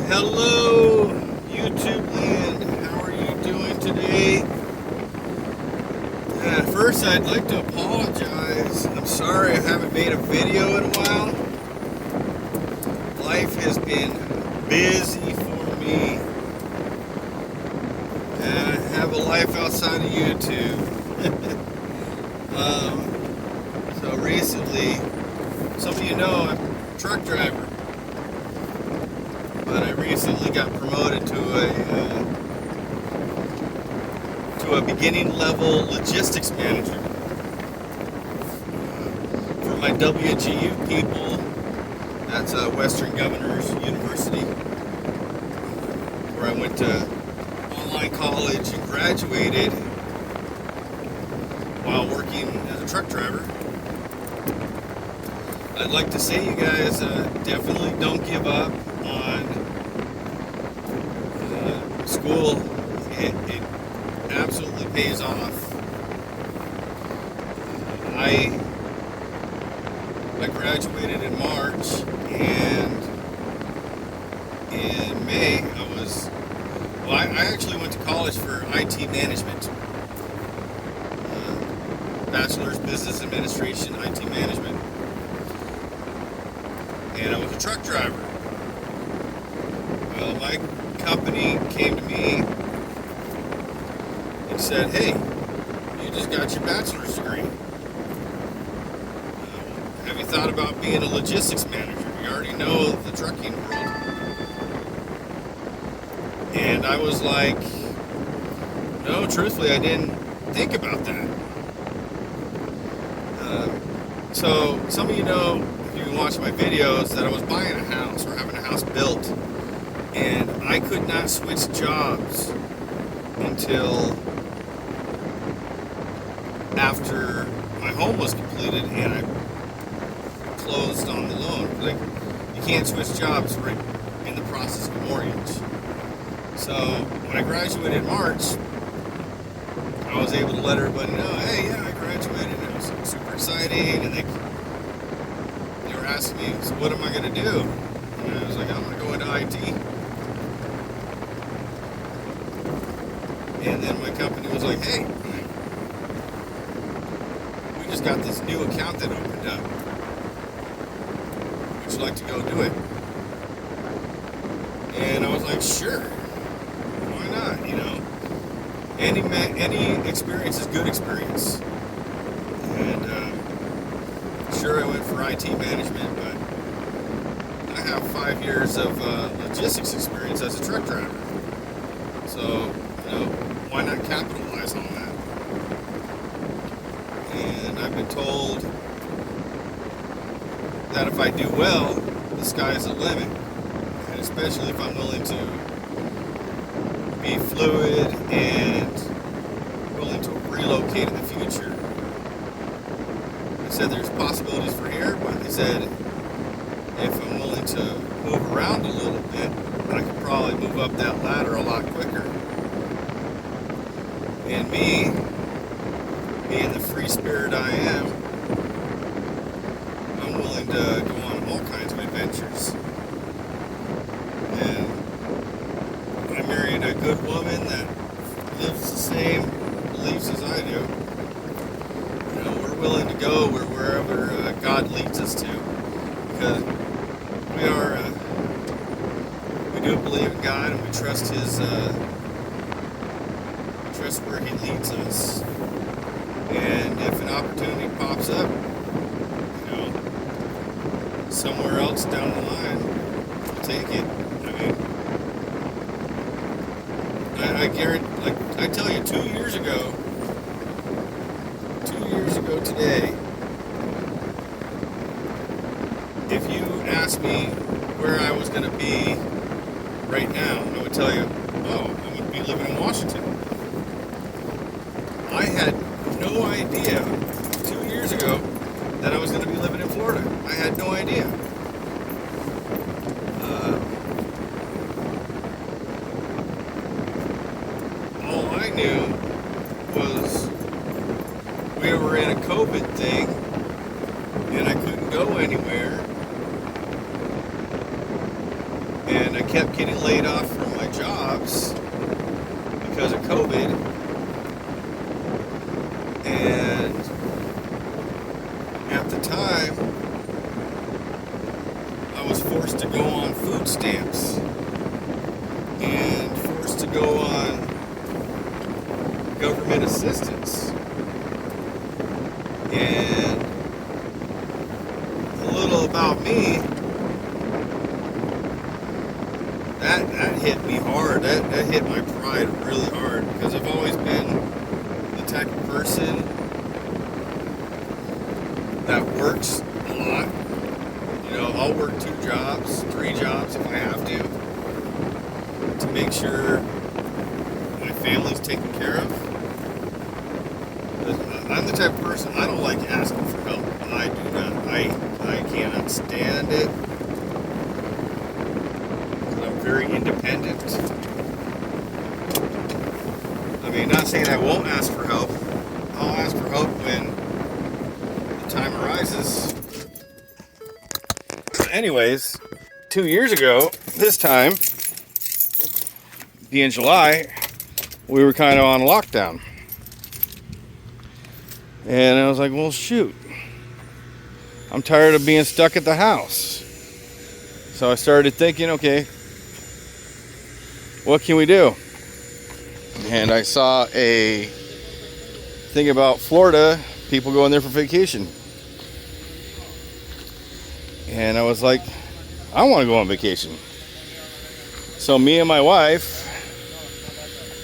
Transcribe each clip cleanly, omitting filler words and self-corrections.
Hello, YouTube land. How are you doing today? First, I'd like to apologize. I'm sorry I haven't made a video in a while. Life has been busy for me. And I have a life outside of YouTube. So recently, some of you know I'm a truck driver. But I recently got promoted to a beginning level logistics manager. For my WGU people, that's Western Governors University, where I went to online college and graduated while working as a truck driver. I'd like to say you guys definitely don't give up on school. It absolutely pays off. I graduated in March, and in May I actually went to college for IT management, bachelor's business administration, IT management, and I was a truck driver. Well, my company came to me and said, "Hey, you just got your bachelor's degree. Have you thought about being a logistics manager? You already know the trucking world." And I was like, "No, truthfully, I didn't think about that." So some of you know, if you watch my videos, that I was buying a house or having a house built, and I could not switch jobs until after my home was completed and I closed on the loan. Like, you can't switch jobs right in the process of a mortgage. So when I graduated in March, I was able to let everybody know, "Hey, yeah, I graduated." It was super exciting, and they were asking me, "So what am I going to do?" And I was like, "I'm going to go into IT." And then my company was like, "Hey, we just got this new account that opened up. Would you like to go do it?" And I was like, "Sure, why not? You know, any experience is good experience." And sure, I went for IT management, but I have 5 years of logistics experience as a truck driver. So, why not capitalize on that? And I've been told that if I do well, the sky's the limit. And especially if I'm willing to be fluid and willing to relocate in the future. They said there's possibilities for here, but they said if I'm willing to move around a little bit, I could probably move up that ladder a lot quicker. And me, being the free spirit I am, I'm willing to go on all kinds of adventures. And I married a good woman that lives the same beliefs as I do. We're willing to go wherever God leads us to, because we do believe in God, and we trust where He leads us. And if an opportunity pops up, somewhere else down the line, we'll take it. I guarantee, I tell you, 2 years ago today, if you asked me where I was going to be right now, I would tell you, "Oh, I would be living in Washington." I had no idea 2 years ago that I was going to be living in Florida. I had no idea. All I knew was we were in a COVID thing, and I couldn't go anywhere. And I kept getting laid off from my jobs because of COVID. And at the time, I was forced to go on food stamps and forced to go on government assistance. And a little about me, that hit me hard. That hit my pride really hard, because I've always been the type of person that works a lot. You know, I'll work 2 jobs, 3 jobs if I have to make sure my family's taken care of. I'm the type of person, I don't like asking for help. I do not. I cannot stand it. I'm very independent. I mean, not saying I won't ask for help. I'll ask for help when the time arises. But anyways, 2 years ago, this time, being July, we were kind of on lockdown. And I was like, well, shoot. I'm tired of being stuck at the house. So I started thinking, okay, what can we do? And I saw a thing about Florida, people going there for vacation. And I was like, I want to go on vacation. So me and my wife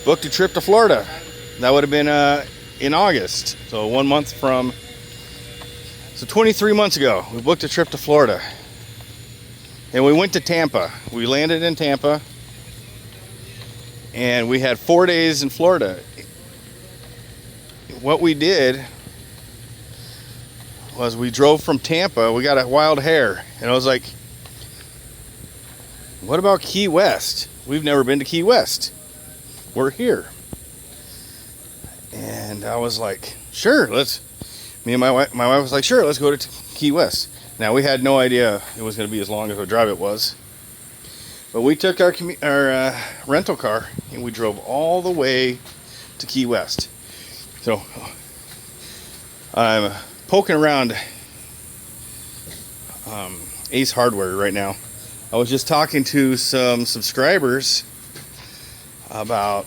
booked a trip to Florida. That would have been in August. So 1 month from, so 23 months ago, we booked a trip to Florida. And we went to Tampa. We landed in Tampa. And we had 4 days in Florida. What we did was we drove from Tampa. We got a wild hair. And I was like, what about Key West? We've never been to Key West. We're here. And I was like, sure, me and my wife was like, sure, let's go to Key West. Now, we had no idea it was going to be as long as a drive it was. But we took our rental car and we drove all the way to Key West. So I'm poking around Ace Hardware right now. I was just talking to some subscribers about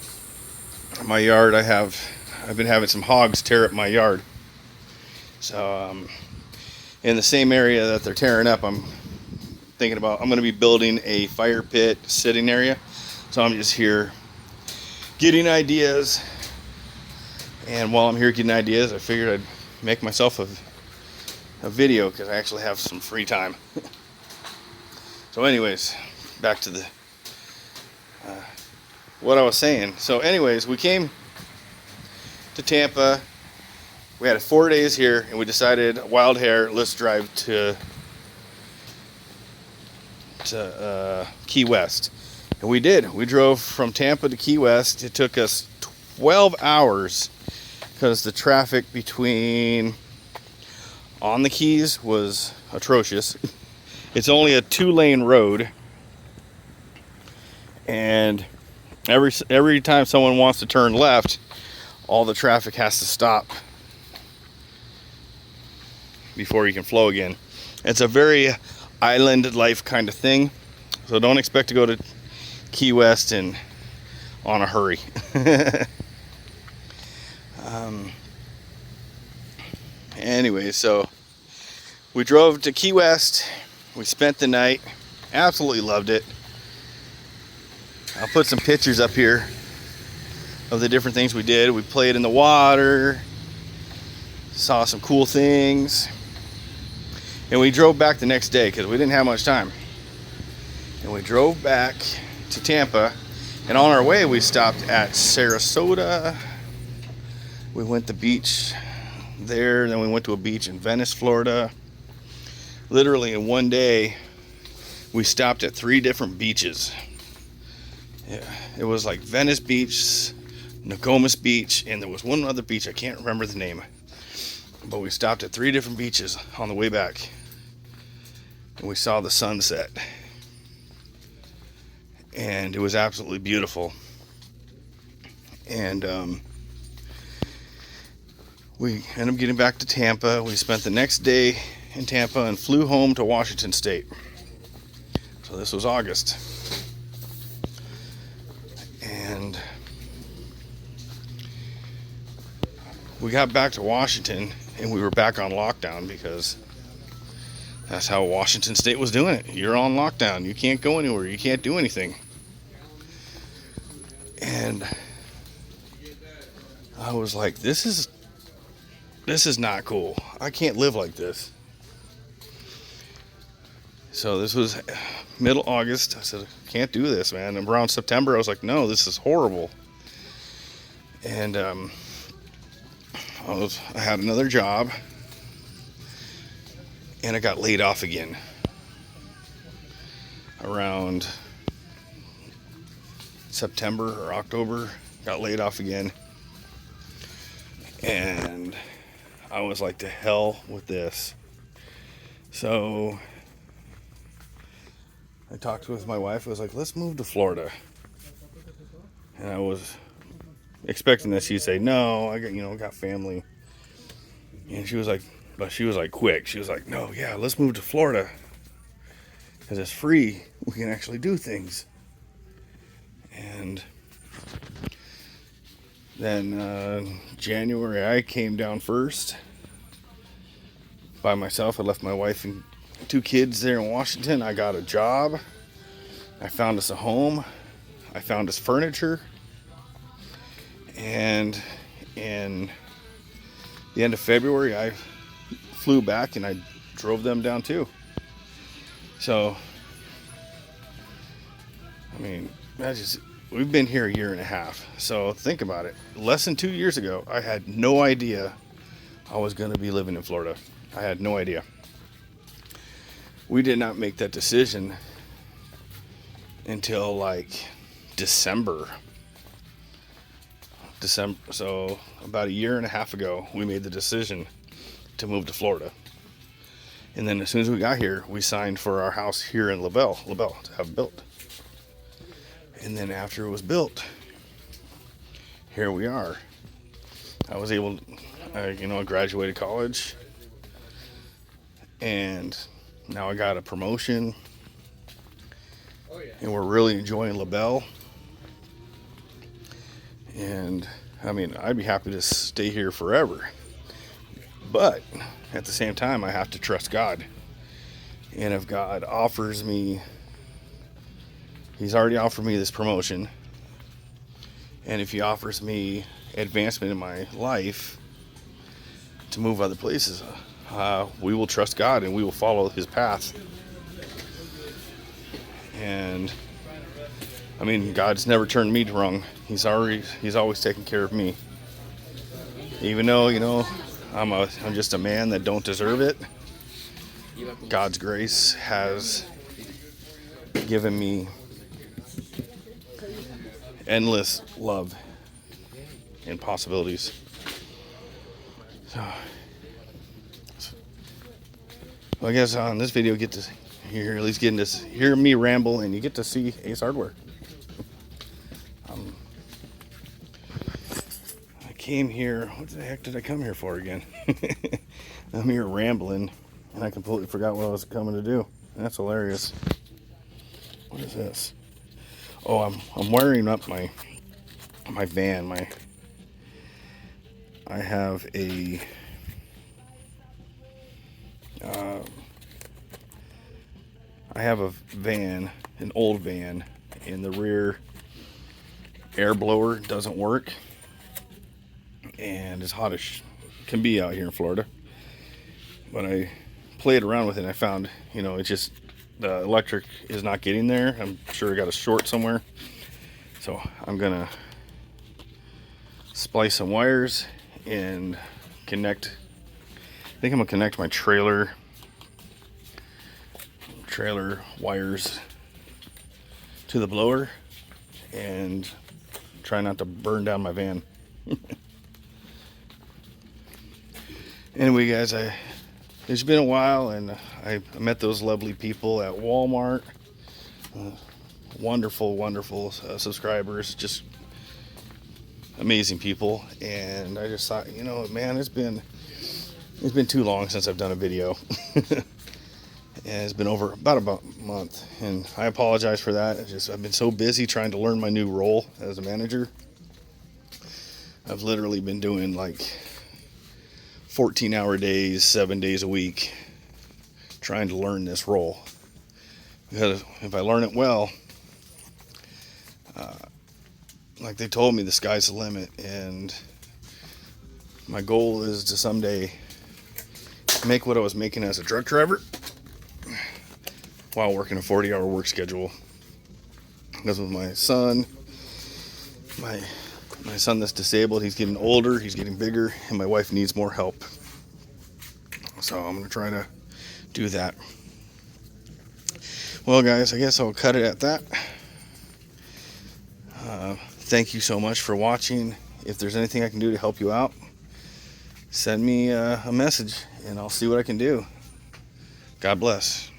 my yard. I've been having some hogs tear up my yard. So in the same area that they're tearing up, I'm thinking about, I'm going to be building a fire pit sitting area. So I'm just here getting ideas. And while I'm here getting ideas, I figured I'd make myself a video, because I actually have some free time. So anyways, back to the what I was saying. So anyways, we came to Tampa. We had 4 days here, and we decided, wild hair, let's drive to Key West. And we did. We drove from Tampa to Key West. It took us 12 hours because the traffic on the Keys was atrocious. It's only a 2-lane road, and every time someone wants to turn left, all the traffic has to stop before you can flow again. It's a very island life kind of thing, so don't expect to go to Key West on a hurry. Anyway, so we drove to Key West. We spent the night. Absolutely loved it. I'll put some pictures up here of the different things we did. We played in the water, saw some cool things, and we drove back the next day because we didn't have much time. And we drove back to Tampa, and on our way we stopped at Sarasota. We went to the beach there, then we went to a beach in Venice, Florida. Literally in one day we stopped at 3 different beaches. Yeah, it was like Venice Beach, Nokomis Beach, and there was one other beach, I can't remember the name. But we stopped at 3 different beaches on the way back, and we saw the sunset. and it was absolutely beautiful. And we ended up getting back to Tampa. We spent the next day in Tampa and flew home to Washington State. So this was August. And we got back to Washington and we were back on lockdown because that's how Washington State was doing it. You're on lockdown. You can't go anywhere. You can't do anything. And I was like, this is not cool. I can't live like this. So this was middle August. I said, I can't do this, man. And around September, I was like, no, this is horrible. And I had another job, and I got laid off again around September or October. Got laid off again, and I was like, to hell with this. So I talked with my wife. I was like, let's move to Florida. And I was expecting that she'd say, no, I got family. And she was like, quick. She was like, no, yeah, let's move to Florida. Because it's free. We can actually do things. And then January, I came down first by myself. I left my wife and 2 kids there in Washington. I got a job. I found us a home. I found us furniture. And in the end of February, I flew back and I drove them down too. So, I mean, we've been here a year and a half. So think about it. Less than 2 years ago, I had no idea I was going to be living in Florida. I had no idea. We did not make that decision until like December. So about a year and a half ago, we made the decision to move to Florida. And then as soon as we got here, we signed for our house here in LaBelle to have built. And then after it was built, here we are. I was able, I graduated college, and now I got a promotion, and we're really enjoying LaBelle. And I mean, I'd be happy to stay here forever, but at the same time, I have to trust God. And if God offers me, He's already offered me this promotion, and if He offers me advancement in my life to move other places, we will trust God and we will follow His path. And I mean, God's never turned me wrong. He's always taken care of me. Even though, I'm just a man that don't deserve it. God's grace has given me endless love and possibilities. So, well, I guess on this video, get to hear me ramble, and you get to see Ace Hardware. I came here. What the heck did I come here for again? I'm here rambling, and I completely forgot what I was coming to do. That's hilarious. What is this? Oh, I'm wiring up my van. I have a van, an old van, and the rear air blower doesn't work, and as hot as can be out here in Florida. But I played around with it, and I found, it's just the electric is not getting there. I'm sure I got a short somewhere, so I'm gonna splice some wires and connect. I think I'm gonna connect my trailer wires to the blower and try not to burn down my van. Anyway, guys, it's been a while, and I met those lovely people at Walmart. wonderful, wonderful subscribers, just amazing people. And I just thought, you know, man, it's been too long since I've done a video. And it's been about a month, and I apologize for that. I've been so busy trying to learn my new role as a manager. I've literally been doing like 14-hour days, 7 days a week, trying to learn this role. Because if I learn it well, like they told me, the sky's the limit, and my goal is to someday make what I was making as a truck driver while working a 40-hour work schedule. Because with my son that's disabled, he's getting older, he's getting bigger, and my wife needs more help. So I'm going to try to do that. Well, guys, I guess I'll cut it at that. Thank you so much for watching. If there's anything I can do to help you out, send me a message, and I'll see what I can do. God bless.